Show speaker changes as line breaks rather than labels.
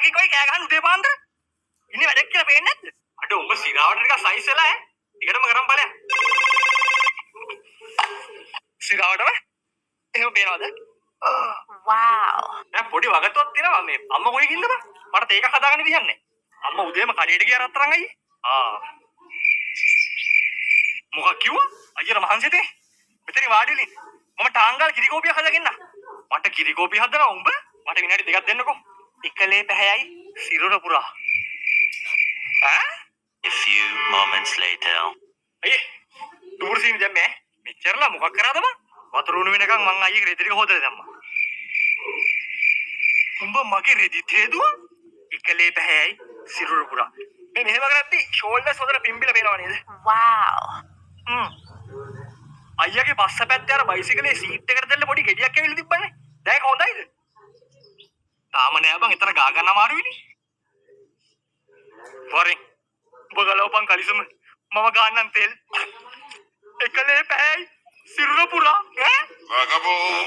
යකි කොයි කෑ ගහන්න උදේ පාන්දර. ඉන්නේ වැඩක් කියලා පේන්නේ නැද්ද? අඩ උඹ සිරාවට ටිකක් සයිස් වෙලා ඈ. ටිකටම කරන් බලයන්. සිරාවටම එහෙම පේනවද?
Wow.
දැන් පොඩි වගතුවක් තියෙනවා මේ අම්මා කොයි ගින්ද බං? මට ඒක හදාගන්න විදිහන්නේ. අම්මා උදේම කඩේට ගියා රත්තරන් අයියේ. මොකක් කිව්වා? අයියලා මහන්සියද? මෙතන වාඩි වෙලින්. මම ටාංගල් කිරිකෝපියක් හදාගන්න. මට කිරිකෝපිය හදනවා උඹ? මට විනාඩි දෙකක් දෙන්නකෝ. එකලේ පැහැයයි සිරුර පුරා.
A few moments later.
අයියේ තුරුසින් දැම්මේ. මෙච්චරලා මොකක් කරාද බං? වතුර උණු වෙනකන් මං අයියේ රෙදි ටික හොදලා දැම්මා. උඹ මගේ රෙදි තේදුවා? එකලේ පැහැයයි සිරුර පුරා. මේ මෙහෙම කරද්දි ෂෝල්ඩර්ස් හොදලා පිම්බිලා පේනව නේද?
Wow.
අයියාගේ පස්ස පැත්තේ අර බයිසිකලේ සීට් එකට දැල්ල පොඩි ගෙඩියක් ඇවිල්ලා තිබ්බනේ. දැන් ඒක හොඳයිද? තාම නෑ බං. එතන ගා ගන්න අමාරුයිනේ. වරින් ඔබ ගලවපන් කලිසම. මම ගන්නම් තෙල්. එකලේ පැහැයි සිරුර පුරා.
Vagabundo.